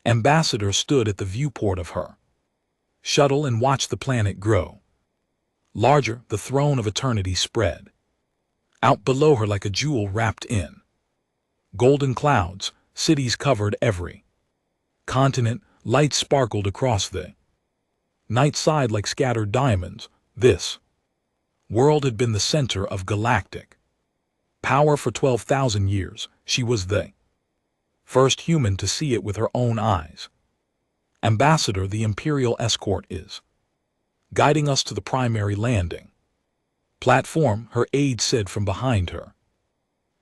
Ambassador stood at the viewport of her shuttle and watched the planet grow. Larger, the throne of eternity spread out below her like a jewel wrapped in golden clouds. Cities covered every continent, lights sparkled across the night side like scattered diamonds. This world had been the center of galactic power for 12,000 years. She was the first human to see it with her own eyes. Ambassador, the Imperial escort is guiding us to the primary landing platform, her aide said from behind her.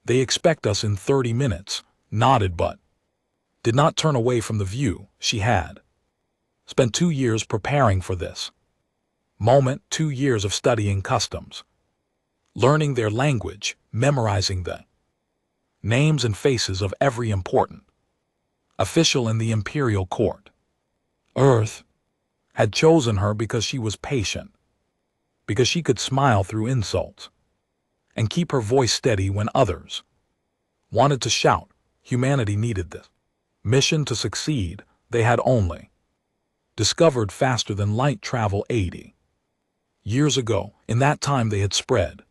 They expect us in 30 minutes, nodded but did not turn away from the view. She had spent 2 years preparing for this moment, 2 years of studying customs, learning their language, memorizing the names and faces of every important official in the imperial court. Earth had chosen her because she was patient, because she could smile through insults and keep her voice steady when others wanted to shout. Humanity needed this mission to succeed. They had only discovered faster than light travel 80 years ago. In that time they had spread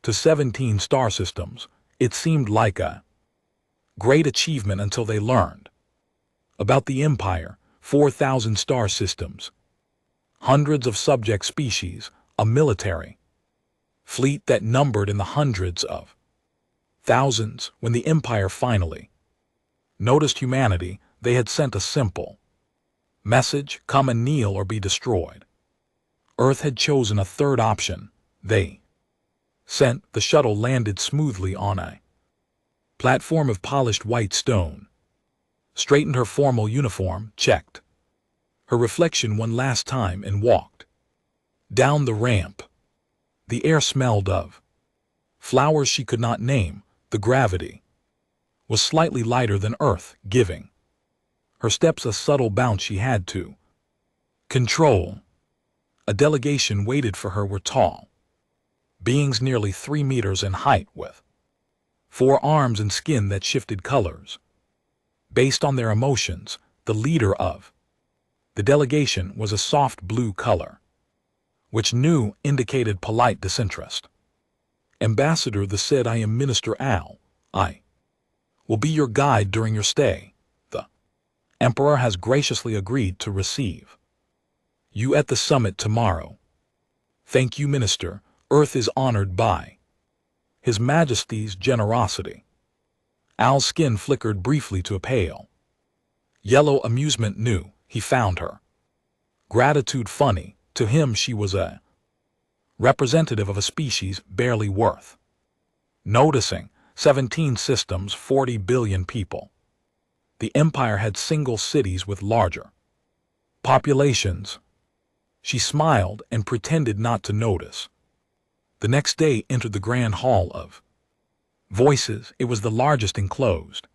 to 17 star systems. It seemed like a great achievement until they learned about the Empire. 4,000 star systems, hundreds of subject species, a military fleet that numbered in the hundreds of thousands. When the Empire finally noticed humanity, they had sent a simple message: come and kneel or be destroyed. Earth had chosen a third option. They sent the shuttle landed smoothly on a platform of polished white stone, straightened her formal uniform, checked her reflection one last time, and walked down the ramp. The air smelled of flowers she could not name. The gravity was slightly lighter than Earth, giving her steps a subtle bounce she had to control. A delegation waited for her. Were tall beings nearly 3 meters in height, with 4 arms and skin that shifted colors based on their emotions. The leader of the delegation was a soft blue color, which New indicated polite disinterest. Ambassador, the said, I am Minister Al. I will be your guide during your stay. The Emperor has graciously agreed to receive you at the summit tomorrow. Thank you, Minister. Earth is honored by His Majesty's generosity. Al's skin flickered briefly to a pale yellow. Amusement New. He found her gratitude funny. To him she was a representative of a species barely worth noticing. 17 systems, 40 billion people. The Empire had single cities with larger populations. She smiled and pretended not to notice. The next day entered the Grand Hall of Voices. It was the largest enclosed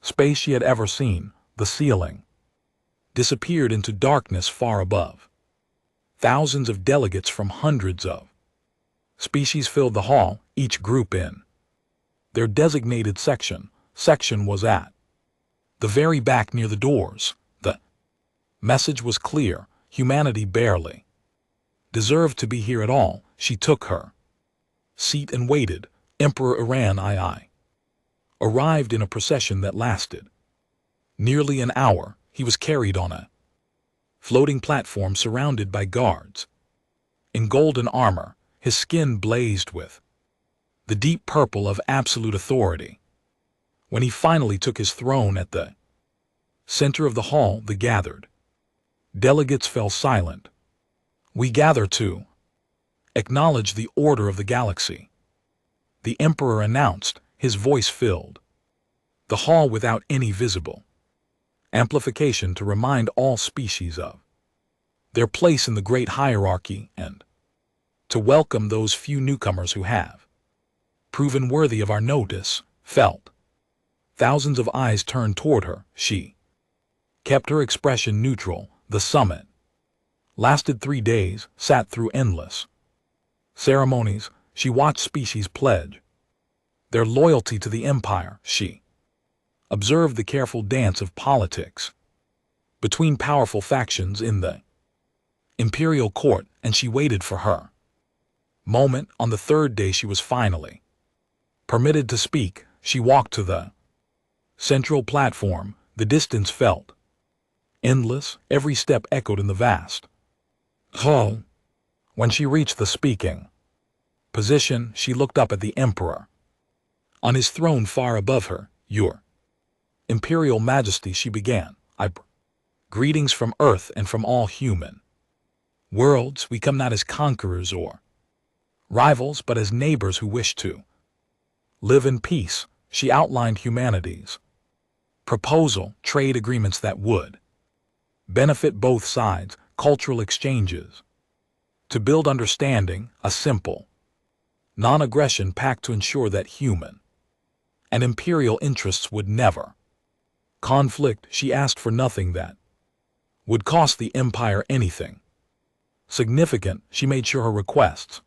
space she had ever seen. The ceiling disappeared into darkness far above. Thousands of delegates from hundreds of species filled the hall, each group in their designated section. Section was at the very back near the doors. The message was clear: humanity barely deserved to be here at all. She took her seat and waited. Emperor Iran II arrived in a procession that lasted nearly an hour. He was carried on a floating platform surrounded by guards in golden armor. His skin blazed with the deep purple of absolute authority. When he finally took his throne at the center of the hall, the gathered delegates fell silent. We gather to acknowledge the order of the galaxy, the Emperor announced. His voice filled the hall without any visible amplification, to remind all species of their place in the great hierarchy and to welcome those few newcomers who have proven worthy of our notice. Felt thousands of eyes turned toward her. She kept her expression neutral. The summit lasted 3 days, sat through endless ceremonies. She watched species pledge their loyalty to the Empire. She observed the careful dance of politics between powerful factions in the imperial court, and she waited for her moment. On the third day she was finally permitted to speak. She walked to the central platform. The distance felt endless. Every step echoed in the vast hall. When she reached the speaking position, she looked up at the emperor on his throne far above her. "Your Imperial Majesty," she began, "greetings from Earth and from all human worlds. We come not as conquerors or rivals, but as neighbors who wish to live in peace." She outlined humanity's proposal, trade agreements that would benefit both sides, cultural exchanges to build understanding, a simple non-aggression pact to ensure that human and imperial interests would never conflict. She asked for nothing that would cost the empire anything significant. She made sure her requests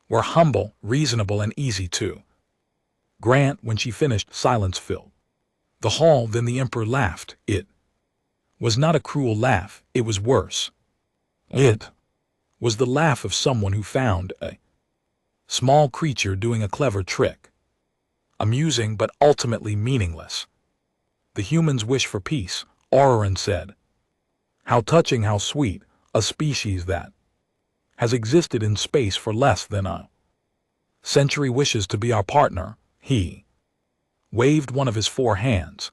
were humble, reasonable, and easy to grant. When she finished, silence filled the hall. Then the emperor laughed. It was not a cruel laugh, it was worse. It was the laugh of someone who found a small creature doing a clever trick, amusing but ultimately meaningless. "The humans wish for peace," Auroran said. "How touching, how sweet, a species that has existed in space for less than a century wishes to be our partner." He waved one of his 4 hands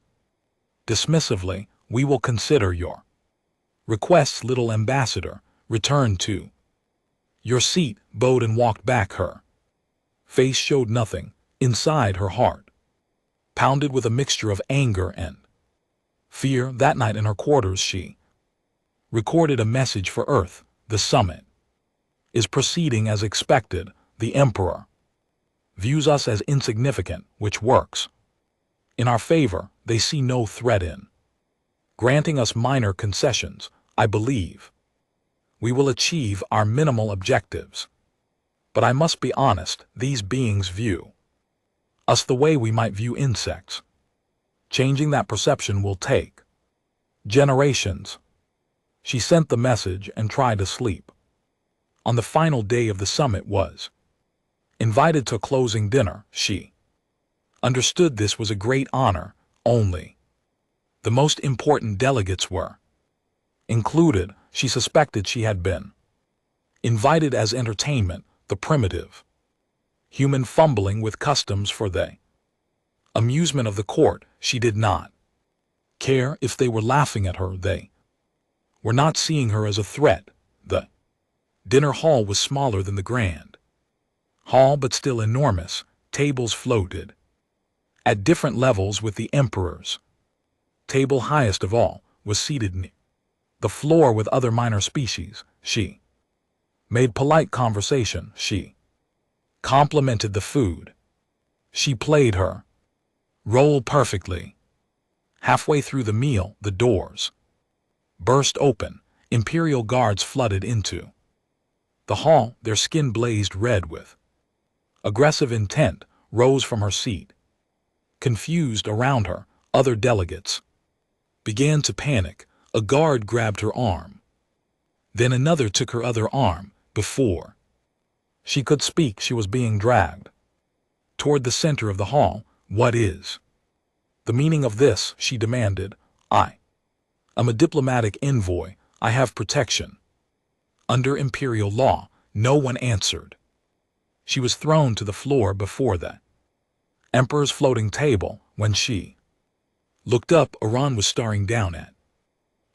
dismissively. "We will consider your requests, little ambassador. Return to your seat." Bowden walked back. Her face showed nothing. Inside, her heart pounded with a mixture of anger and fear. That night in her quarters she recorded a message for Earth. "The summit is proceeding as expected. The Emperor views us as insignificant, which works in our favor. They see no threat in granting us minor concessions. I believe we will achieve our minimal objectives. But I must be honest, these beings view us the way we might view insects. Changing that perception will take generations." She sent the message and tried to sleep. On the final day of the summit was invited to a closing dinner. She understood this was a great honor. Only the most important delegates were included. She suspected she had been invited as entertainment, the primitive human fumbling with customs for the amusement of the court. She did not care if they were laughing at her. They were not seeing her as a threat. The dinner hall was smaller than the grand hall, but still enormous. Tables floated at different levels with the emperor's table highest of all was seated near the floor with other minor species. She made polite conversation. She complimented the food. She played her role perfectly. Halfway through the meal, the doors burst open. Imperial guards flooded into the hall. Their skin blazed red with aggressive intent. Rose from her seat, confused. Around her, other delegates began to panic. A guard grabbed her arm. Then another took her other arm. Before she could speak, she was being dragged toward the center of the hall. "What is the meaning of this?" she demanded. "I am a diplomatic envoy. I have protection under imperial law." No one answered. She was thrown to the floor before the emperor's floating table. When she looked up, Iran was staring down at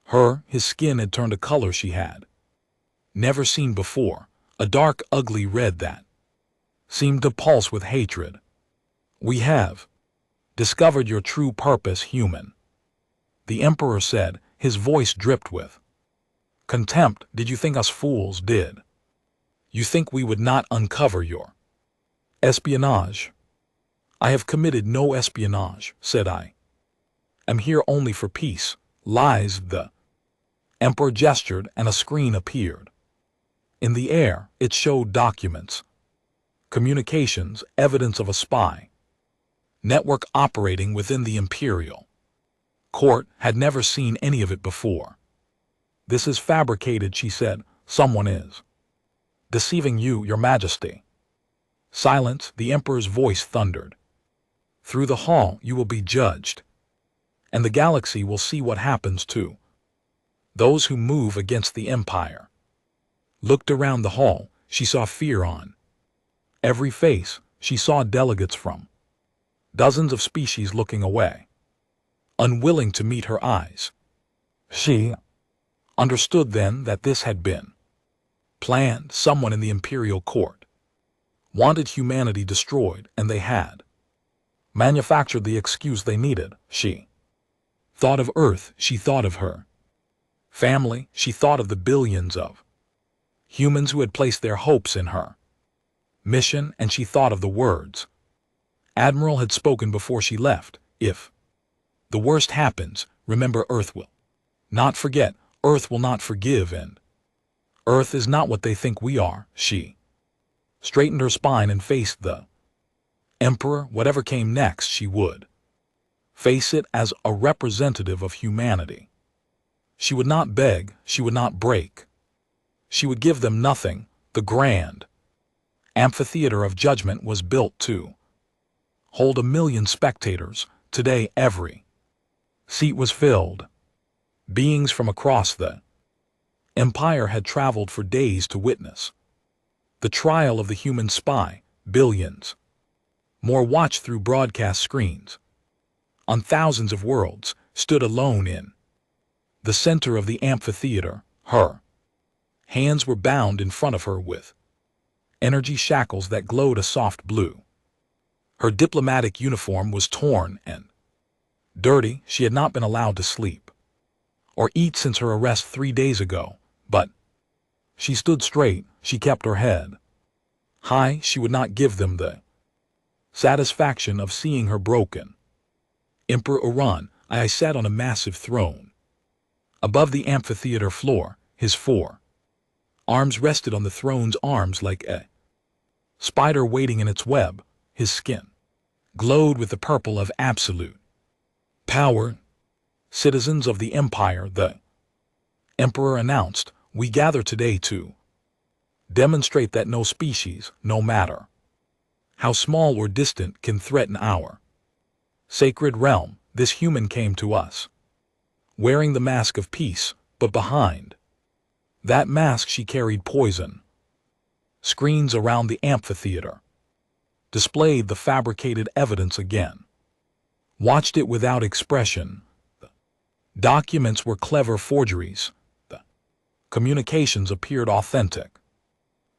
her. His skin had turned a color she had never seen before, a dark, ugly red that seemed to pulse with hatred. "We have discovered your true purpose, human," the emperor said. His voice dripped with contempt. "Did you think us fools? Did you think we would not uncover your espionage?" "I have committed no espionage," said I. "I'm here only for peace." "Lies!" The emperor gestured, and a screen appeared in the air. It showed documents, communications, evidence of a spy network operating within the Imperial Court had never seen any of it before. "This is fabricated," she said. "Someone is deceiving you, Your Majesty." "Silence," the Emperor's voice thundered. "Through the hall you will be judged, and the galaxy will see what happens to those who move against the Empire." Looked around the hall, she saw fear on every face. She saw delegates from dozens of species looking away, unwilling to meet her eyes. She understood then that this had been planned. Someone in the Imperial Court wanted humanity destroyed, and they had manufactured the excuse they needed. She thought of Earth, she thought of her family, she thought of the billions of humans who had placed their hopes in her mission, and she thought of the words Admiral had spoken before she left. "If the worst happens, remember Earth will not forget, Earth will not forgive, and Earth is not what they think we are." She straightened her spine and faced the Emperor. Whatever came next, she would face it as a representative of humanity. She would not beg, she would not break. She would give them nothing. The grand amphitheater of judgment was built to hold 1,000,000 spectators. Today every seat was filled. Beings from across the Empire had traveled for days to witness the trial of the human spy. Billions more watched through broadcast screens. On thousands of worlds, stood alone in the center of the amphitheater. Her hands were bound in front of her with energy shackles that glowed a soft blue. Her diplomatic uniform was torn and dirty. She had not been allowed to sleep or eat since her arrest 3 days ago, but she stood straight. She kept her head high. She would not give them the satisfaction of seeing her broken. Emperor Uran, I sat on a massive throne above the amphitheater floor. His 4 arms rested on the throne's arms like a spider waiting in its web. His skin glowed with the purple of absolute power. "Citizens of the Empire," the Emperor announced, "we gather today to demonstrate that no species, no matter how small or distant, can threaten our sacred realm. This human came to us wearing the mask of peace, but behind that mask she carried poison." Screens around the amphitheater displayed the fabricated evidence again. Watched it without expression. The documents were clever forgeries. The communications appeared authentic.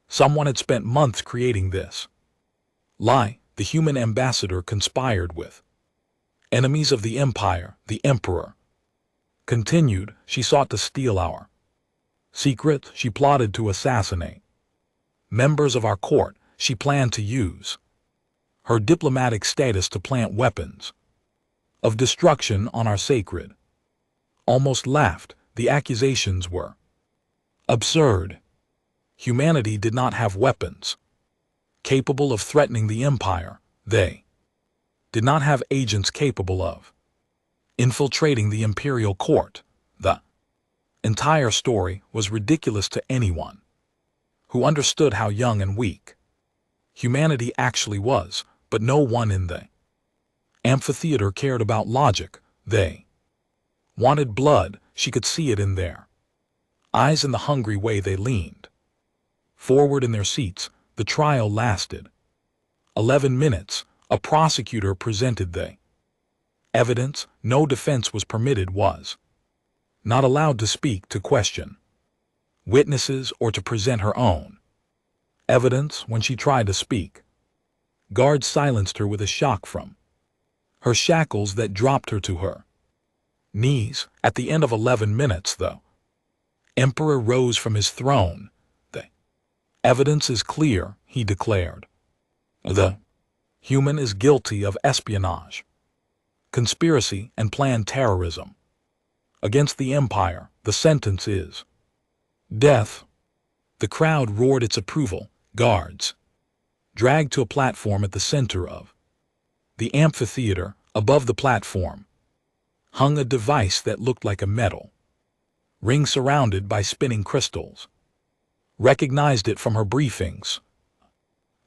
Someone had spent months creating this lie. The human ambassador conspired with enemies of the Empire. The Emperor continued. She sought to steal our secret. She plotted to assassinate members of our court. She planned to use her diplomatic status to plant weapons of destruction on our sacred. Almost laughed. The accusations were absurd. Humanity did not have weapons capable of threatening the Empire. They did not have agents capable of infiltrating the Imperial Court. The entire story was ridiculous to anyone who understood how young and weak humanity actually was, but no one in the amphitheater cared about logic. They wanted blood. She could see it in their eyes, in the hungry way they leaned forward in their seats. The trial lasted 11 minutes. A prosecutor presented the evidence. No defense was permitted, was not allowed to speak, to question witnesses, or to present her own evidence. When she tried to speak, guards silenced her with a shock from her shackles that dropped her to her knees. At the end of 11 minutes, the Emperor rose from his throne. "The evidence is clear," he declared. "The human is guilty of espionage, conspiracy, and planned terrorism against the Empire. The sentence is death." The crowd roared its approval. Guards dragged to a platform at the center of The amphitheater, above the platform, hung a device that looked like a metal ring surrounded by spinning crystals. Recognized it from her briefings.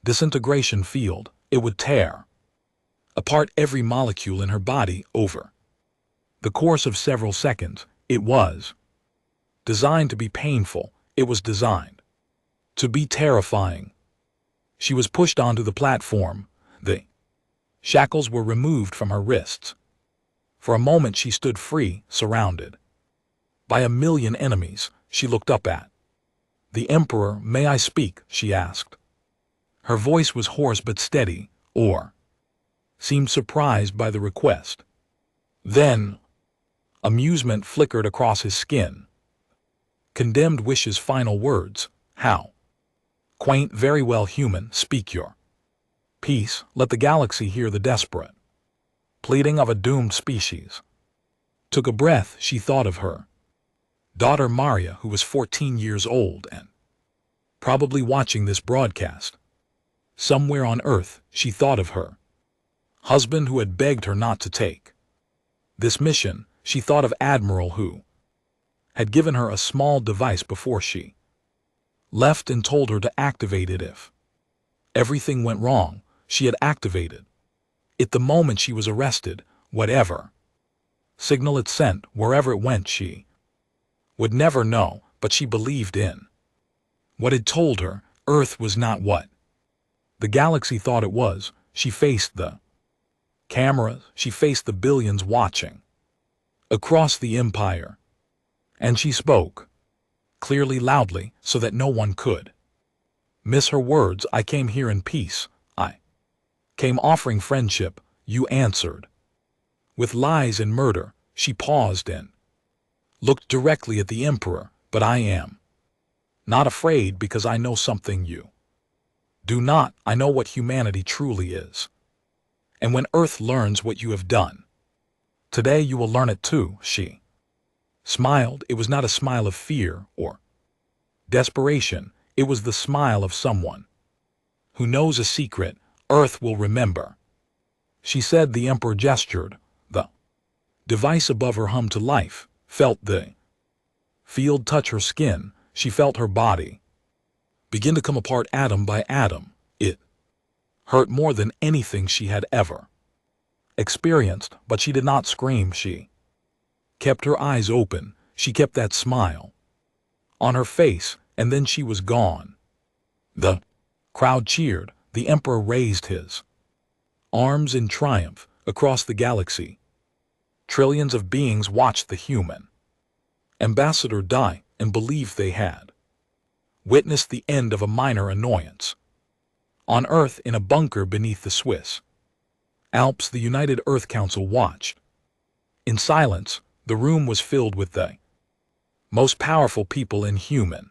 Disintegration field, it would tear apart every molecule in her body over the course of several seconds. It was designed to be painful. It was designed to be terrifying. She was pushed onto the platform. The shackles were removed from her wrists. For a moment she stood free, surrounded by a million enemies. She looked up at the Emperor. "May I speak?" she asked. Her voice was hoarse but steady, or seemed surprised by the request. Then amusement flickered across his skin. Condemned Wish's final words. "How quaint, very well, human, speak your peace, let the galaxy hear the desperate pleading of a doomed species." Took a breath. She thought of her daughter Maria, who was 14 years old and probably watching this broadcast. Somewhere on Earth. She thought of her husband who had begged her not to take this mission. She thought of Admiral who had given her a small device before she left and told her to activate it if everything went wrong. She had activated it the moment she was arrested. Whatever signal it sent, wherever it went, she would never know, but she believed in what it told her. Earth was not what the galaxy thought it was. She faced the cameras. She faced the billions watching across the empire. And she spoke clearly, loudly, so that no one could miss her words. "I came here in peace. I came offering friendship." You answered with lies and murder. She paused and looked directly at the Emperor. "But I am not afraid because I know something you do not. I know what humanity truly is. And when Earth learns what you have done today, you will learn it too." She smiled. It was not a smile of fear or desperation. It was the smile of someone who knows a secret Earth will remember. She said. The Emperor gestured. The device above her hummed to life. Felt the field touch her skin. She felt her body begin to come apart atom by atom. It hurt more than anything she had ever experienced, but she did not scream. She kept her eyes open. She kept that smile on her face, and then she was gone. The crowd cheered. The Emperor raised his arms in triumph across the galaxy. Trillions of beings watched the human ambassador die and believed they had witnessed the end of a minor annoyance. On Earth, in a bunker beneath the Swiss Alps, the United Earth Council watched. In silence, the room was filled with the most powerful people in human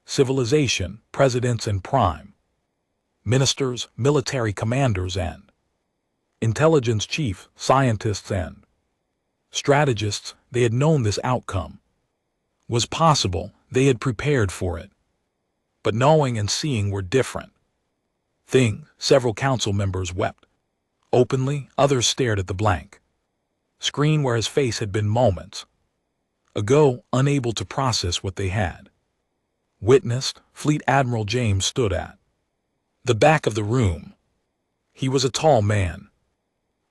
civilization, presidents and prime ministers, military commanders and intelligence chiefs, scientists and strategists. They had known this outcome was possible. They had prepared for it. But knowing and seeing were different things. Several council members wept openly. Others stared at the blank screen where his face had been moments ago, unable to process what they had witnessed. Fleet Admiral James stood at the back of the room. He was a tall man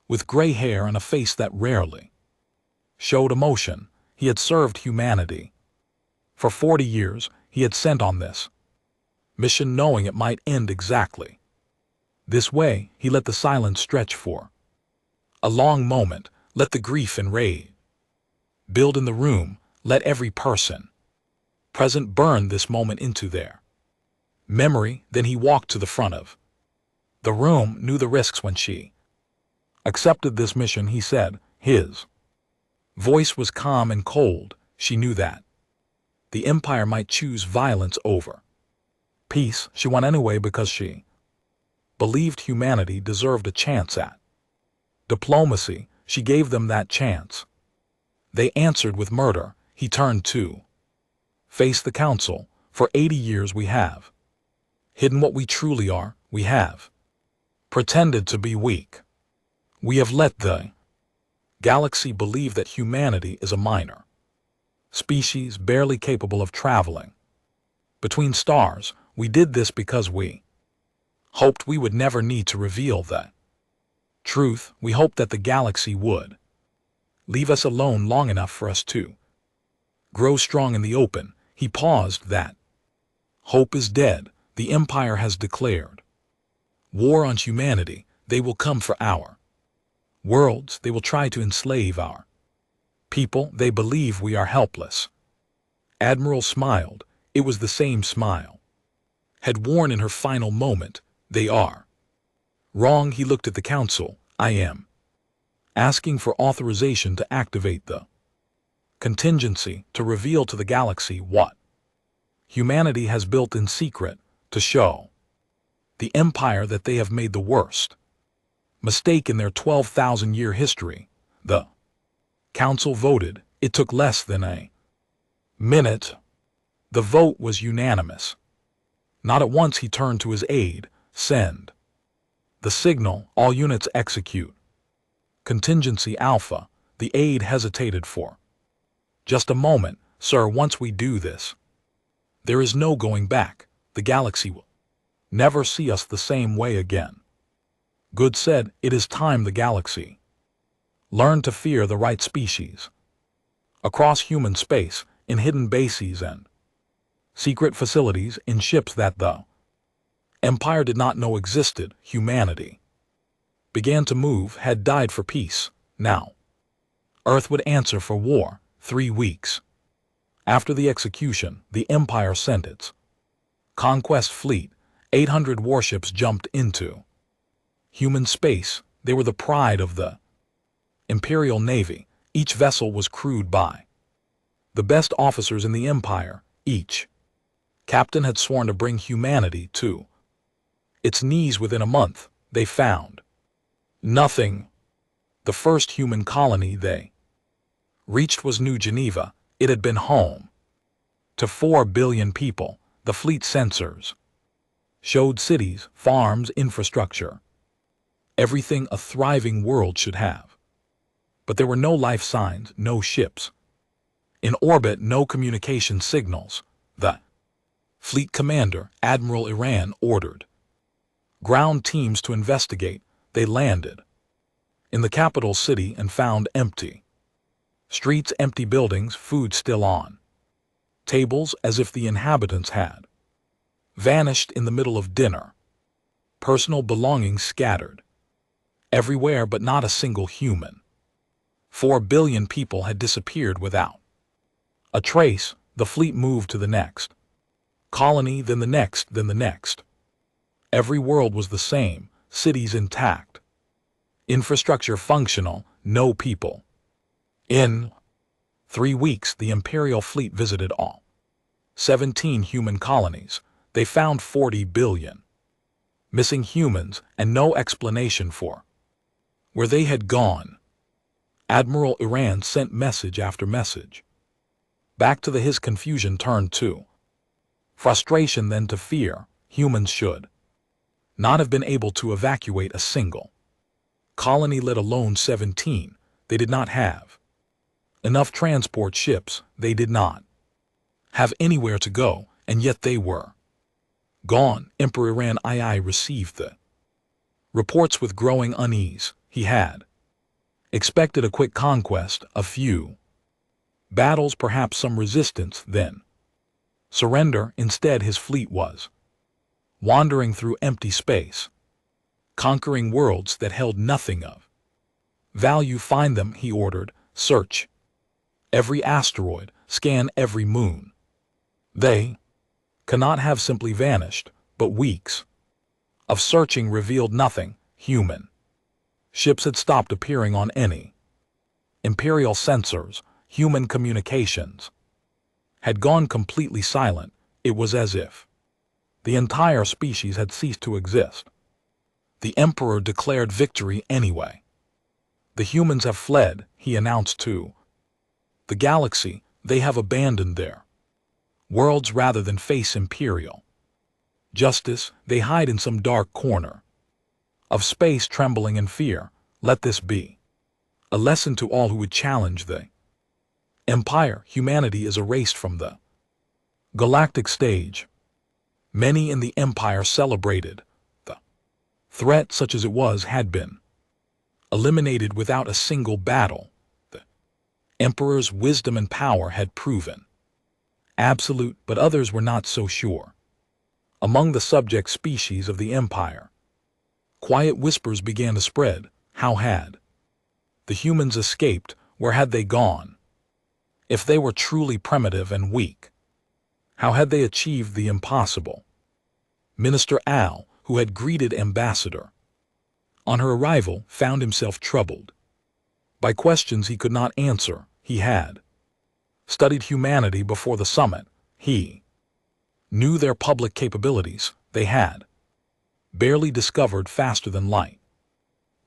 with gray hair and a face that rarely showed emotion. He had served humanity for 40 years. He had sent on this mission knowing it might end exactly this way. He let the silence stretch for a long moment. Let the grief and rage build in the room. Let every person present burn this moment into their memory. Then he walked to the front of the room, knew the risks when she accepted this mission. He said. His voice was calm and cold. She knew that the Empire might choose violence over peace. She went anyway because she believed humanity deserved a chance at diplomacy. She gave them that chance. They answered with murder. He turned to face the council. For 80 years we have hidden what we truly are. We have pretended to be weak. We have let the galaxy believe that humanity is a minor species barely capable of traveling between stars. We did this because we hoped we would never need to reveal the truth. We hoped that the galaxy would leave us alone long enough for us to grow strong in the open. He paused. That hope is dead. The Empire has declared war on humanity. They will come for our worlds. They will try to enslave our people. They believe we are helpless. Admiral smiled. It was the same smile had worn in her final moment. They are wrong. He looked at the council. I am asking for authorization to activate the contingency to reveal to the galaxy what humanity has built in secret, to show the Empire that they have made the worst mistake in their 12,000-year history. The council voted. It took less than a minute. The vote was unanimous. Not at once. He turned to his aide. Send the signal. All units execute. Contingency Alpha. The aide hesitated for just a moment. Sir, once we do this, there is no going back. The galaxy will never see us the same way again. Good said. It is time the galaxy learned to fear the right species. Across human space, in hidden bases and secret facilities, in ships that the Empire did not know existed, humanity began to move, had died for peace. Now, Earth would answer for war. 3 weeks after the execution, the Empire sent its conquest fleet. 800 warships jumped into human space. They were the pride of the Imperial Navy. Each vessel was crewed by the best officers in the Empire. Each captain had sworn to bring humanity to its knees within a month. They found nothing. The first human colony they reached was New Geneva. It had been home to 4 billion people. The fleet sensors showed cities, farms, infrastructure, everything a thriving world should have. But there were no life signs, no ships in orbit, no communication signals. The fleet commander, Admiral Iran, ordered ground teams to investigate. They landed in the capital city and found empty streets, empty buildings, food still on tables, as if the inhabitants had vanished in the middle of dinner. Personal belongings scattered everywhere, but not a single human. 4 billion people had disappeared without a trace. The fleet moved to the next colony, then the next, then the next. Every world was the same, cities intact, infrastructure functional, no people. In 3 weeks, the Imperial fleet visited all 17 human colonies. They found 40 billion missing humans and no explanation for where they had gone. Admiral Iran sent message after message back to his confusion turned to frustration, then to fear. Humans should not have been able to evacuate a single colony, let alone 17. They did not have enough transport ships. They did not have anywhere to go, and yet they were gone. Emperor Iran II received the reports with growing unease. He had expected a quick conquest, a few battles, perhaps some resistance, then surrender. Instead, his fleet was wandering through empty space, conquering worlds that held nothing of value. Find them, he ordered. Search every asteroid, scan every moon. They cannot have simply vanished, but weeks of searching revealed nothing human. Ships had stopped appearing on any Imperial sensors. Human communications had gone completely silent. It was as if the entire species had ceased to exist. The Emperor declared victory anyway. The humans have fled, he announced to the galaxy. They have abandoned their worlds rather than face Imperial justice. They hide in some dark corner of space, trembling in fear. Let this be a lesson to all who would challenge the Empire. Humanity is erased from the galactic stage. Many in the Empire celebrated the threat, such as it was, had been eliminated without a single battle. The Emperor's wisdom and power had proven absolute, but others were not so sure. Among the subject species of the Empire, quiet whispers began to spread. How had the humans escaped? Where had they gone? If they were truly primitive and weak, how had they achieved the impossible? Minister Al, who had greeted Ambassador on her arrival, found himself troubled by questions he could not answer. He had studied humanity before the summit. He knew their public capabilities. They had barely discovered faster than light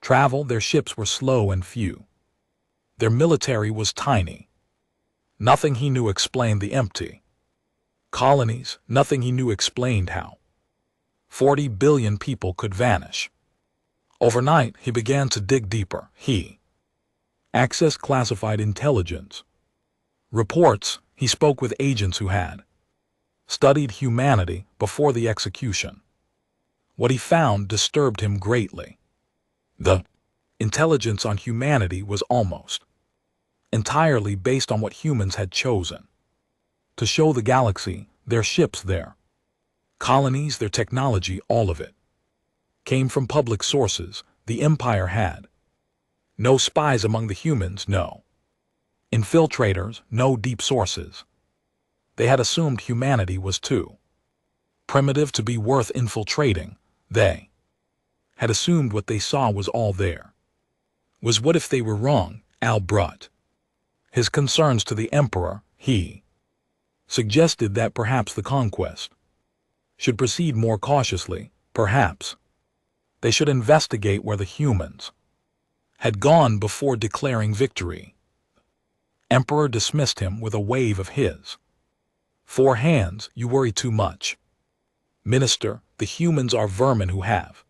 travel. Their ships were slow and few. Their military was tiny. Nothing he knew explained the empty colonies. Nothing he knew explained how 40 billion people could vanish overnight. He began to dig deeper. He accessed classified intelligence reports. He spoke with agents who had studied humanity before the execution. What he found disturbed him greatly. The intelligence on humanity was almost entirely based on what humans had chosen to show the galaxy. Their ships, their colonies, their technology, all of it came from public sources. The Empire had no spies among the humans, no infiltrators, no deep sources. They had assumed humanity was too primitive to be worth infiltrating. They had assumed what they saw was all there was. What if they were wrong? Al brought his concerns to the Emperor. He suggested that perhaps the conquest should proceed more cautiously. Perhaps they should investigate where the humans had gone before declaring victory. Emperor dismissed him with a wave of his 4 hands. You worry too much, Minister. The humans are vermin who have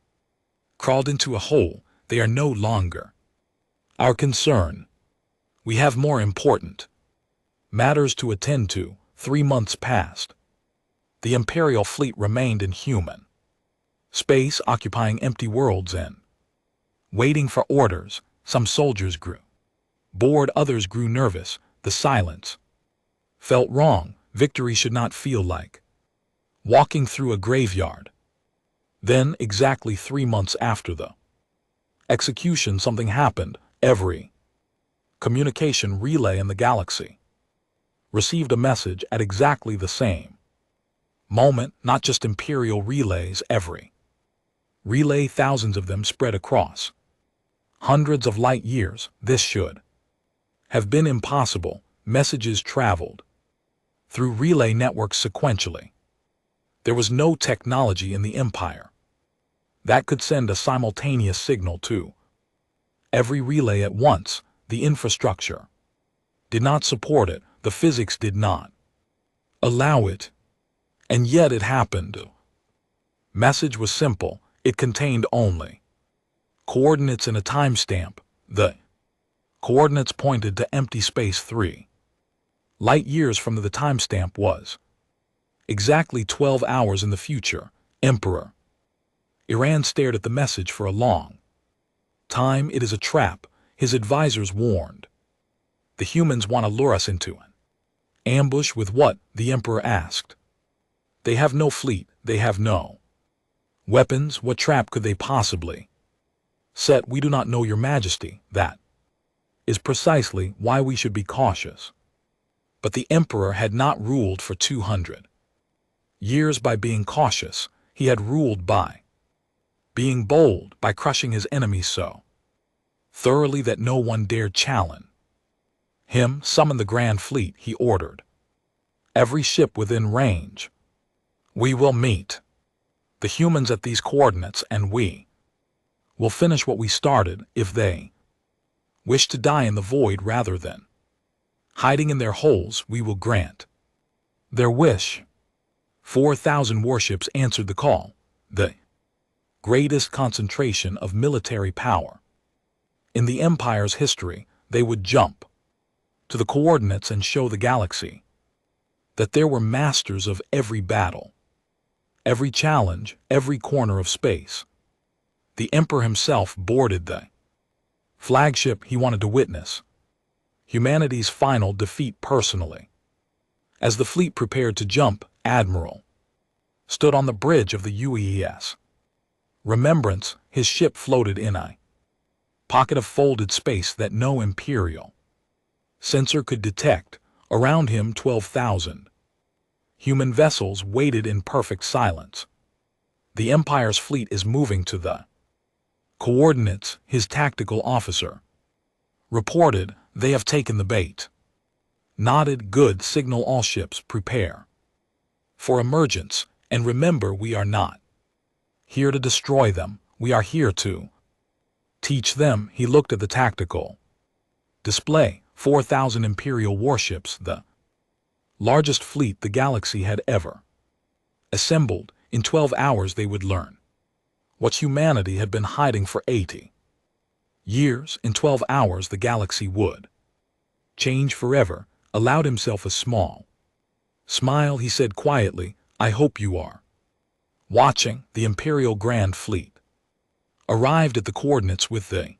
crawled into a hole. They are no longer our concern. We have more important matters to attend to. 3 months passed. The Imperial fleet remained in human space, occupying empty worlds and waiting for orders. Some soldiers grew bored, others grew nervous. The silence felt wrong. Victory should not feel like walking through a graveyard. Then, exactly 3 months after the execution, something happened. Every communication relay in the galaxy received a message at exactly the same moment. Not just Imperial relays, every relay, thousands of them spread across hundreds of light years. This should have been impossible. Messages traveled through relay networks sequentially. There was no technology in the Empire that could send a simultaneous signal to every relay at once. The infrastructure did not support it. The physics did not allow it. And yet it happened. Message was simple. It contained only coordinates and a timestamp. The coordinates pointed to empty space 3 light years from the timestamp was exactly 12 hours in the future. Emperor Iran stared at the message for a long time. It is a trap, his advisors warned. The humans want to lure us into an ambush. With what? The Emperor asked. They have no fleet. They have no weapons. What trap could they possibly set? We do not know, Your Majesty. That is precisely why we should be cautious. But the Emperor had not ruled for 200 years by being cautious. He had ruled by being bold, by crushing his enemies so thoroughly that no one dared challenge him. Summon the Grand Fleet, he ordered. Every ship within range. We will meet the humans at these coordinates, and we will finish what we started. If they wish to die in the void rather than hiding in their holes, we will grant their wish. 4,000 warships answered the call. The greatest concentration of military power In the Empire's history, they would jump to the coordinates and show the galaxy that there were masters of every battle, every challenge, every corner of space. The Emperor himself boarded the flagship he wanted to witness humanity's final defeat personally. As the fleet prepared to jump, Admiral stood on the bridge of the UES. Remembrance, his ship floated in a pocket of folded space that no Imperial sensor could detect. Around him 12,000 human vessels waited in perfect silence. The Empire's fleet is moving to the coordinates, his tactical officer reported. They have taken the bait. Nodded. Good. Signal all ships, prepare for emergence, and remember, we are not here to destroy them, we are here to teach them. He looked at the tactical display. 4,000 Imperial warships, the largest fleet the galaxy had ever assembled. In 12 hours they would learn what humanity had been hiding for 80 years. In 12 hours the galaxy would change forever. Allowed himself a small smile. He said quietly, I hope you are watching. The Imperial Grand Fleet arrived at the coordinates with the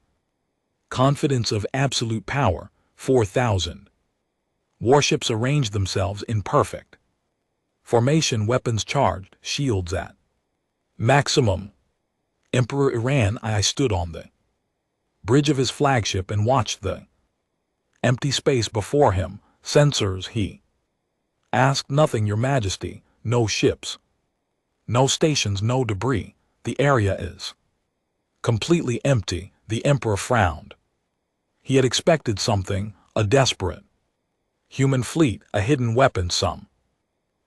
confidence of absolute power. 4,000 warships arranged themselves in perfect formation, weapons charged, shields at maximum. Emperor Iran. I stood on the bridge of his flagship and watched the empty space before him. Sensors, he asked. Nothing, Your Majesty. No ships, no stations, no debris. The area is completely empty. The Emperor frowned. He had expected something, a desperate human fleet, a hidden weapon, some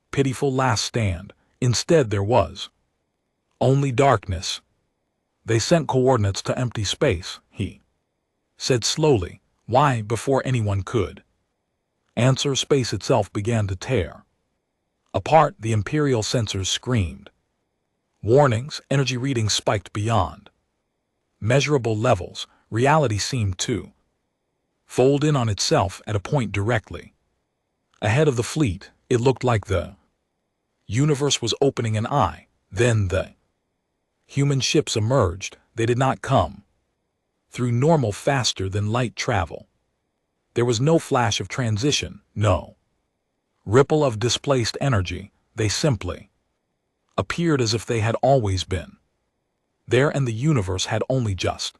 pitiful last stand. Instead there was only darkness. They sent coordinates to empty space, he said slowly. Why? Before anyone could answer, space itself began to tear apart. The Imperial sensors screamed warnings. Energy readings spiked beyond measurable levels. Reality seemed to fold in on itself at a point directly ahead of the fleet. It looked like the universe was opening an eye. Then the human ships emerged. They did not come through normal, faster than light travel. There was no flash of transition, no ripple of displaced energy. They simply appeared as if they had always been there, and the universe had only just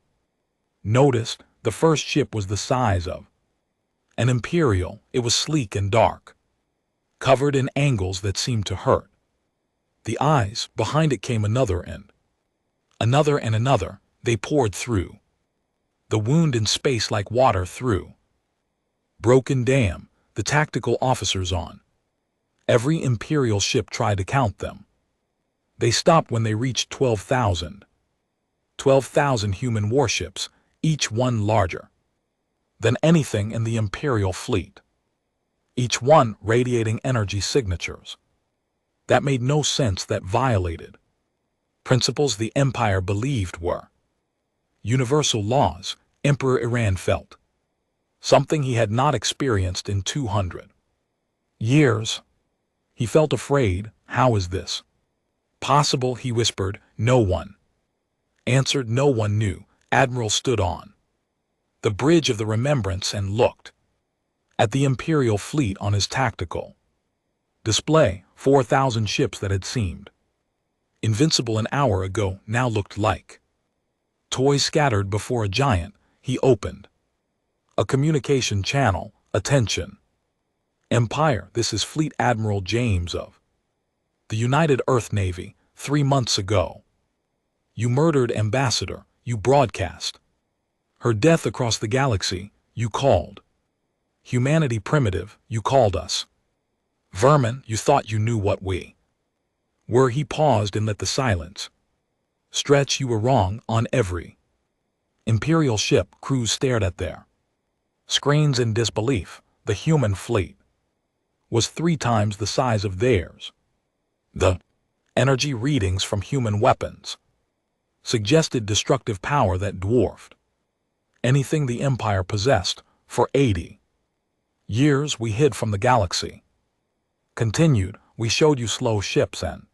noticed. The first ship was the size of an Imperial. It was sleek and dark, covered in angles that seemed to hurt the eyes. Behind it came another and another and another. They poured through the wound in space like water through broken dam. The tactical officers on every Imperial ship tried to count them. They stopped when they reached 12,000. 12,000 human warships, each one larger than anything in the Imperial fleet, each one radiating energy signatures that made no sense, that violated principles the Empire believed were universal laws. Emperor Iran felt something he had not experienced in 200 years. He felt afraid. How is this possible? He whispered. No one answered. No one knew. Admiral stood on the bridge of the Remembrance and looked at the Imperial fleet on his tactical display. 4,000 ships that had seemed invincible an hour ago now looked like toys scattered before a giant. He opened a communication channel. Attention, Empire, this is Fleet Admiral James of the United Earth Navy. 3 months ago, you murdered Ambassador. You broadcast her death across the galaxy. You called humanity primitive. You called us vermin. You thought you knew what we were. He paused and let the silence stretch. You were wrong. On every Imperial ship, crews stared at their screens in disbelief. The human fleet was 3 times the size of theirs. The energy readings from human weapons suggested destructive power that dwarfed anything the Empire possessed. For 80 years we hid from the galaxy. Continued, we showed you slow ships and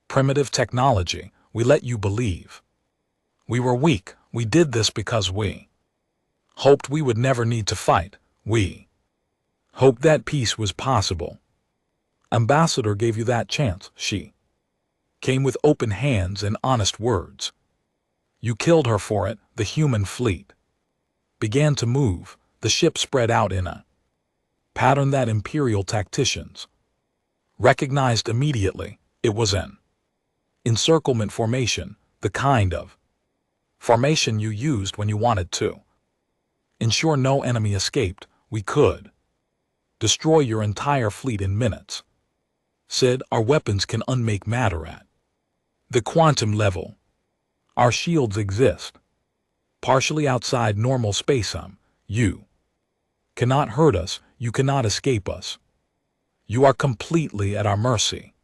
primitive technology. We let you believe we were weak. We did this because we hoped we would never need to fight. We hoped that peace was possible. Ambassador gave you that chance. She came with open hands and honest words. You killed her for it. The human fleet began to move. The ship spread out in a pattern that Imperial tacticians recognized immediately. It was an encirclement formation, the kind of formation you used when you wanted to ensure no enemy escaped. We could destroy your entire fleet in minutes. Said, our weapons can unmake matter at the quantum level. Our shields exist partially outside normal space. You cannot hurt us. You cannot escape us. You are completely at our mercy.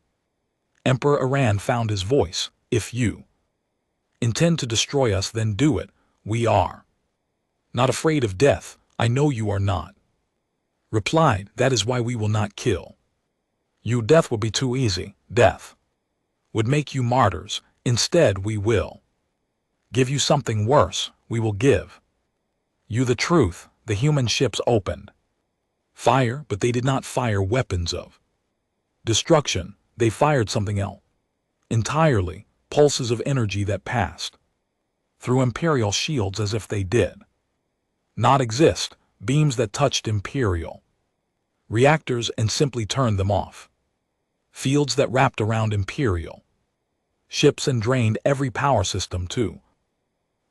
Emperor Iran found his voice. If you intend to destroy us, then do it. We are not afraid of death. I know you are not. Replied, that is why we will not kill you. Death would be too easy. Death would make you martyrs. Instead, we will give you something worse. We will give you the truth. The human ships opened fire, but they did not fire weapons of destruction. They fired something else entirely, pulses of energy that passed through Imperial shields as if they did not exist, beams that touched Imperial reactors and simply turned them off, fields that wrapped around Imperial ships and drained every power system to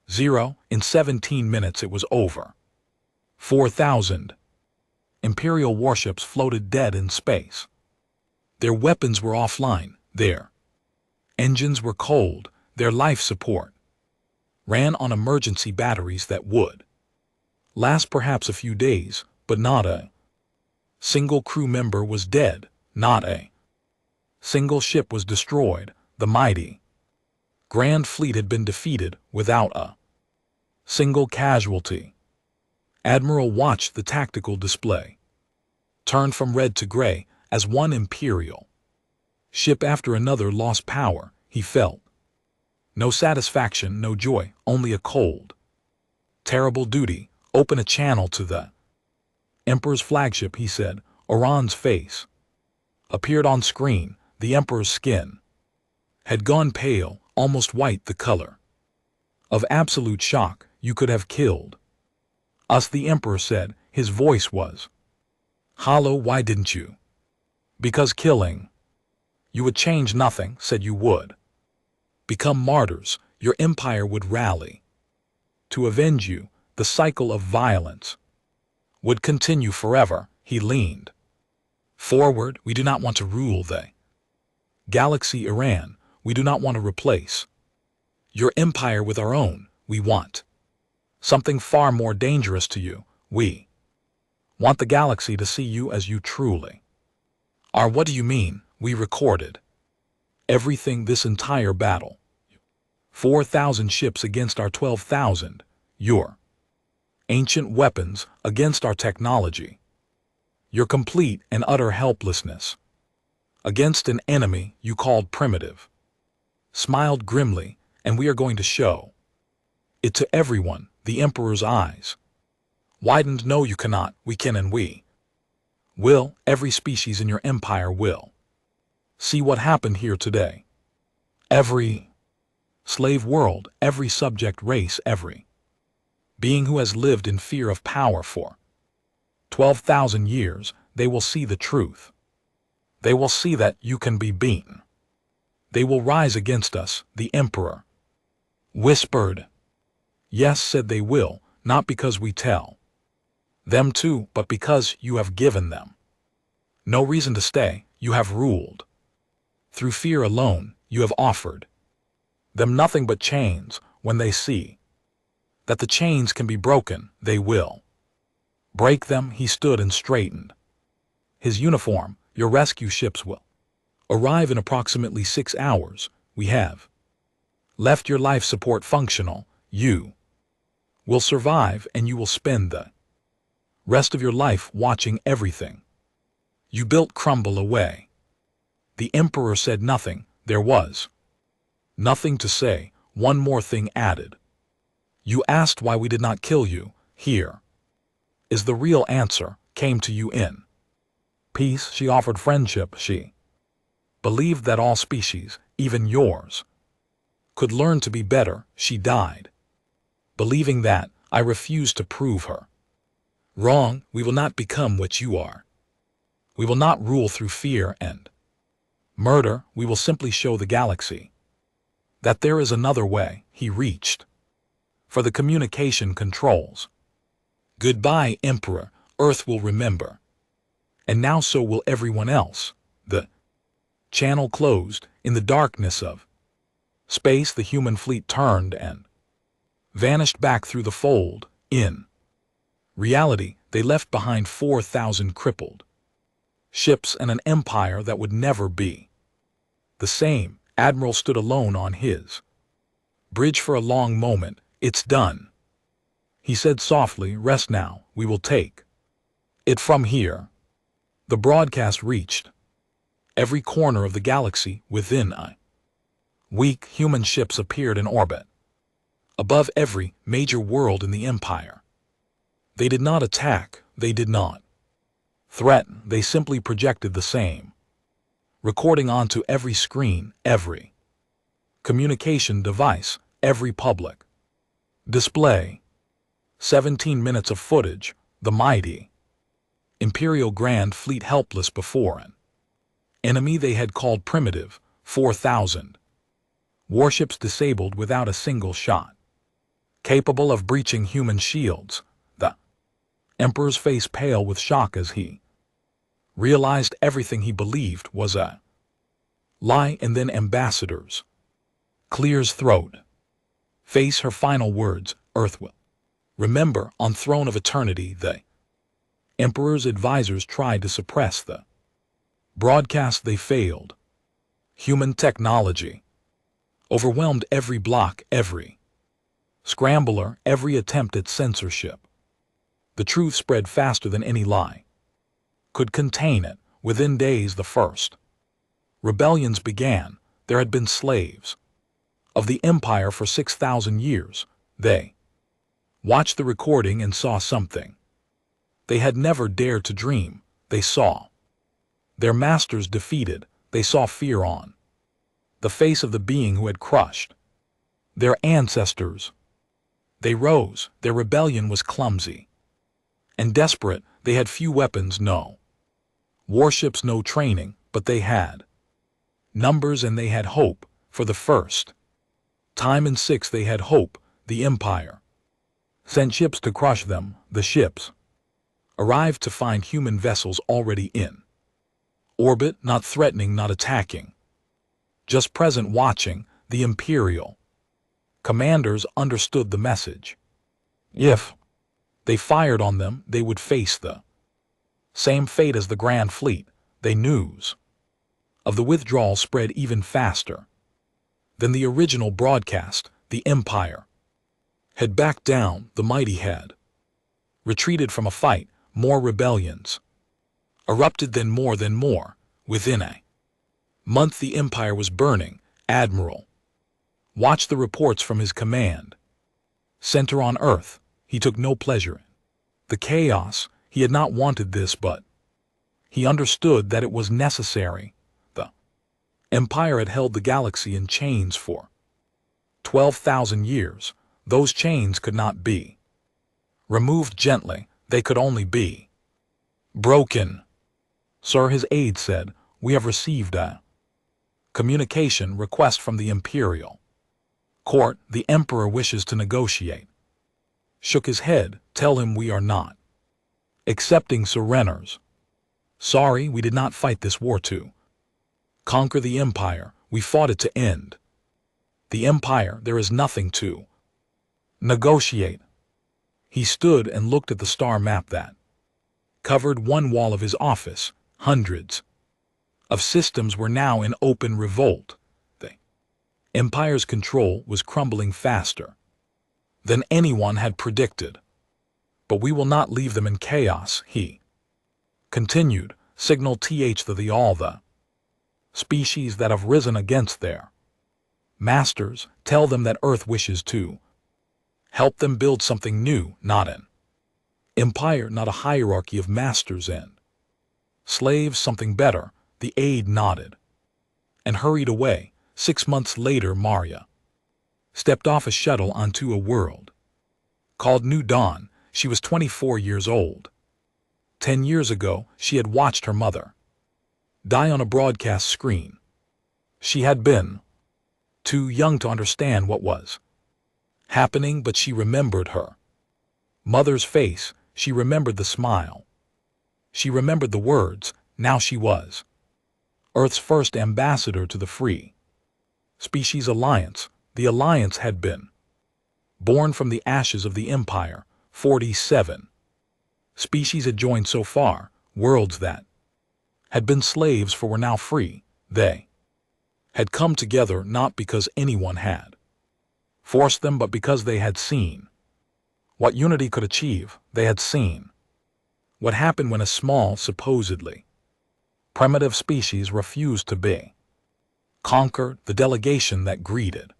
zero. In 17 minutes it was over. 4,000 Imperial warships floated dead in space. Their weapons were offline, their engines were cold, their life support ran on emergency batteries that would last perhaps a few days, but not a single crew member was dead, not a single ship was destroyed. The mighty Grand Fleet had been defeated without a single casualty. Admiral watched the tactical display turn from red to gray as one Imperial ship after another lost power. He felt no satisfaction, no joy, only a cold, terrible duty. Open a channel to the Emperor's flagship, he said. Oran's face appeared on screen. The Emperor's skin had gone pale, almost white, the color of absolute shock. You could have killed us, the Emperor said. His voice was hollow. Why didn't you? Because killing you would change nothing. Said you would become martyrs. Your empire would rally to avenge you. The cycle of violence would continue forever. He leaned forward. We do not want to rule the galaxy, Iran. We do not want to replace your empire with our own. We want something far more dangerous to you. We want the galaxy to see you as you truly are. What do you mean? We recorded everything, this entire battle. 4,000 ships against our 12,000. Your ancient weapons against our technology. Your complete and utter helplessness against an enemy you called primitive. Smiled grimly, and we are going to show it to everyone. The Emperor's eyes widened. No, you cannot. We can, and we will. Every species in your empire will see what happened here today. Every slave world, every subject race, every being who has lived in fear of power for 12,000 years, they will see the truth. They will see that you can be beaten. They will rise against us, the Emperor whispered. Yes, said they will, not because we tell them to, but because you have given them no reason to stay. You have ruled through fear alone. You have offered them nothing but chains. When they see that the chains can be broken, they will break them. He stood and straightened his uniform. Your rescue ships will arrive in approximately 6 hours. We have left your life support functional. You will survive, and you will spend the rest of your life watching everything you built crumble away. The Emperor said nothing. There was nothing to say. One more thing added. You asked why we did not kill you. Here is the real answer. Came to you in peace. She offered friendship. She believed that all species, even yours, could learn to be better. She died believing that. I refused to prove her wrong. We will not become what you are. We will not rule through fear and murder. We will simply show the galaxy that there is another way. He reached for the communication controls. Goodbye, Emperor. Earth will remember. And now so will everyone else. The channel closed. In the darkness of space, the human fleet turned and vanished back through the fold. In reality, they left behind 4,000 crippled ships and an empire that would never be the same. Admiral stood alone on his bridge for a long moment. It's done, he said softly. Rest now. We will take it from here. The broadcast reached every corner of the galaxy. Within a week, human ships appeared in orbit above every major world in the empire. They did not attack. They did not threaten. They simply projected the same recording onto every screen, every communication device, every public display. 17 minutes of footage. The mighty Imperial Grand Fleet helpless before an enemy they had called primitive. 4,000 warships disabled without a single shot, capable of breaching human shields. The Emperor's face pale with shock as he realized everything he believed was a lie. And then ambassadors clears throat. Face her final words. Earth will remember. On throne of eternity, the Emperor's advisors tried to suppress the broadcast. They failed. Human technology overwhelmed every block, every scrambler, every attempt at censorship. The truth spread faster than any lie could contain it. Within days, the first rebellions began. There had been slaves of the Empire for 6,000 years. They watched the recording and saw something they had never dared to dream. They saw their masters defeated. They saw fear on the face of the being who had crushed their ancestors. They rose. Their rebellion was clumsy and desperate. They had few weapons, no warships, no training, but they had numbers and they had hope. For the first time in 6, they had hope. The Empire sent ships to crush them. The ships arrived to find human vessels already in orbit, not threatening, not attacking, just present, watching. The Imperial commanders understood the message. If they fired on them, they would face the same fate as the Grand Fleet. The news of the withdrawal spread even faster than the original broadcast. The Empire had backed down. The mighty had retreated from a fight. More rebellions erupted, then more. Within a month, the Empire was burning. Admiral watched the reports from his command center on Earth. He took no pleasure in the chaos. He had not wanted this, but he understood that it was necessary. The Empire had held the galaxy in chains for 12,000 years. Those chains could not be removed gently. They could only be broken. Sir, his aide said, we have received a communication request from the Imperial Court. The Emperor wishes to negotiate. Shook his head. Tell him we are not accepting surrenders. Sorry, we did not fight this war to conquer the Empire. We fought it to end the Empire. There is nothing to negotiate. He stood and looked at the star map that covered one wall of his office. Hundreds of systems were now in open revolt. The Empire's control was crumbling faster than anyone had predicted. But we will not leave them in chaos, he continued. Signal the all the species that have risen against their masters, tell them that Earth wishes to help them build something new, not an empire, not a hierarchy of masters and slaves, something better. The aide nodded and hurried away. 6 months later, Maria stepped off a shuttle onto a world called New Dawn. She was 24 years old. 10 years ago, she had watched her mother die on a broadcast screen. She had been too young to understand what was happening, but she remembered her mother's face. She remembered the smile. She remembered the words. Now she was Earth's first ambassador to the Free Species Alliance. The alliance had been born from the ashes of the Empire. 47 species had joined so far, worlds that had been slaves for were now free. They had come together not because anyone had forced them, but because they had seen what unity could achieve. They had seen what happened when a small, supposedly primitive species refused to be conquered. The delegation that greeted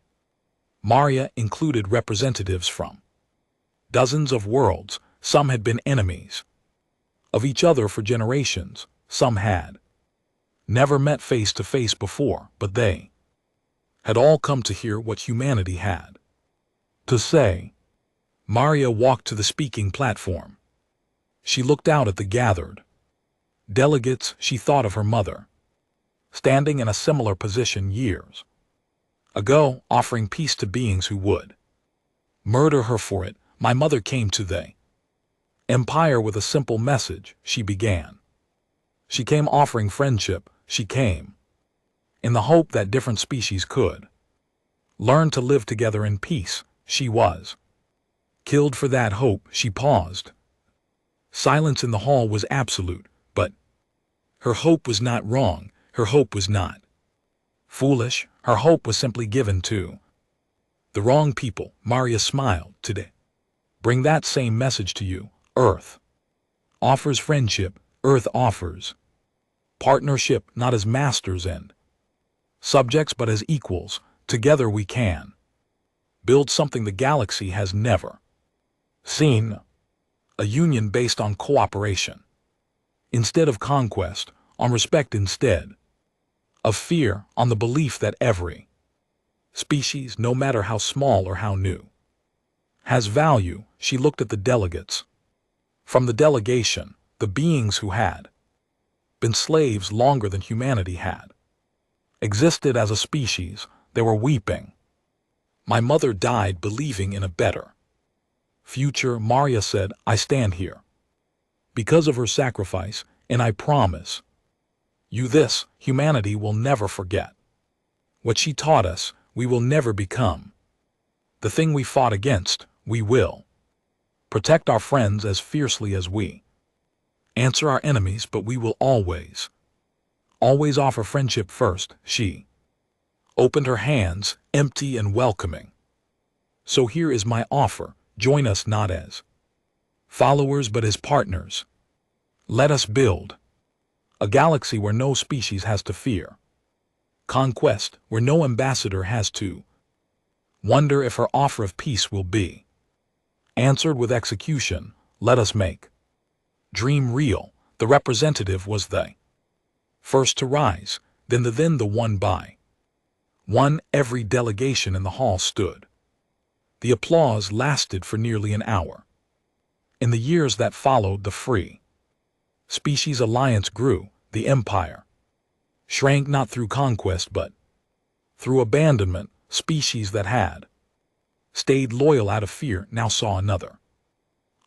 Maria included representatives from dozens of worlds. Some had been enemies of each other for generations. Some had never met face to face before, but they had all come to hear what humanity had to say. Maria walked to the speaking platform. She looked out at the gathered delegates. She thought of her mother, standing in a similar position years ago, offering peace to beings who would murder her for it. My mother came to the Empire with a simple message, she began. She came offering friendship. She came in the hope that different species could learn to live together in peace. She was killed for that hope. She paused. Silence in the hall was absolute, but her hope was not wrong. Her hope was not foolish. Her hope was simply given to the wrong people. Maria smiled. Today, bring that same message to you. Earth offers friendship. Earth offers partnership, not as masters and subjects, but as equals. Together we can build something the galaxy has never seen. A union based on cooperation instead of conquest, on respect instead of fear, on the belief that every species, no matter how small or how new, has value. She looked at the delegates from the delegation, the beings who had been slaves longer than humanity had existed as a species. They were weeping. My mother died believing in a better future, Maria said. I stand here because of her sacrifice, and I promise you this: humanity will never forget what she taught us. We will never become the thing we fought against. We will protect our friends as fiercely as we answer our enemies, but we will always offer friendship first. She opened her hands, empty and welcoming. So here is my offer. Join us not as followers, but as partners. Let us build a galaxy where no species has to fear conquest, where no ambassador has to wonder if her offer of peace will be answered with execution. Let us make dream real. The representative was the first to rise, then the one by one. Every delegation in the hall stood. The applause lasted for nearly an hour. In the years that followed, the Free Species Alliance grew. The empire shrank not through conquest, but through abandonment. Species that had stayed loyal out of fear now saw another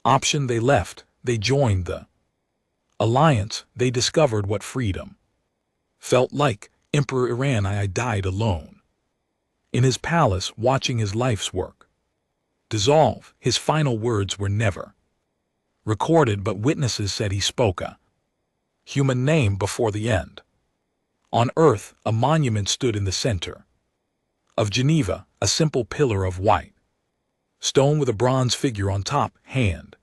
option. They left. They joined the alliance. They discovered what freedom felt like. Emperor Irani died alone in his palace, watching his life's work dissolve. His final words were never recorded, but witnesses said he spoke a human name before the end. On Earth, a monument stood in the center of Geneva, a simple pillar of white Stone with a bronze figure on top, hand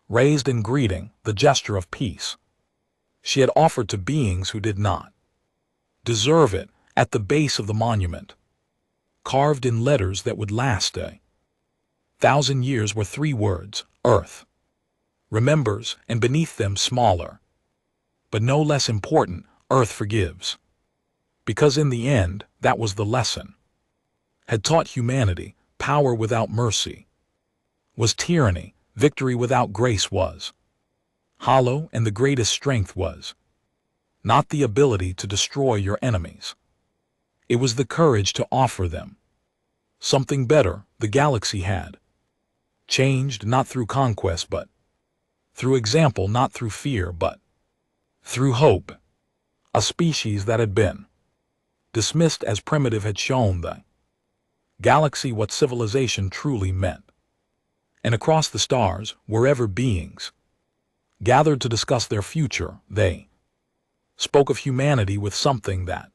raised in greeting, the gesture of peace. She had offered to beings who did not deserve it. At the base of the monument, carved in letters that would last 1,000 years, were 3 words: Earth remembers, and beneath them, smaller, but no less important, Earth forgives. Because in the end, that was the lesson. Had taught humanity, power without mercy was tyranny, victory without grace was hollow, and the greatest strength was not the ability to destroy your enemies. It was the courage to offer them something better. The galaxy had changed not through conquest but through example, not through fear but through hope. A species that had been dismissed as primitive had shown the galaxy what civilization truly meant. And across the stars, wherever beings gathered to discuss their future, they spoke of humanity with something that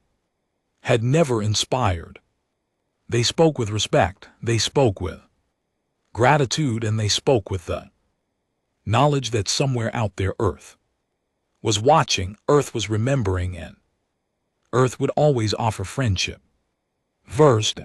had never inspired. They spoke with respect, they spoke with gratitude, and they spoke with the knowledge that somewhere out there Earth was watching, Earth was remembering, and Earth would always offer friendship. Versed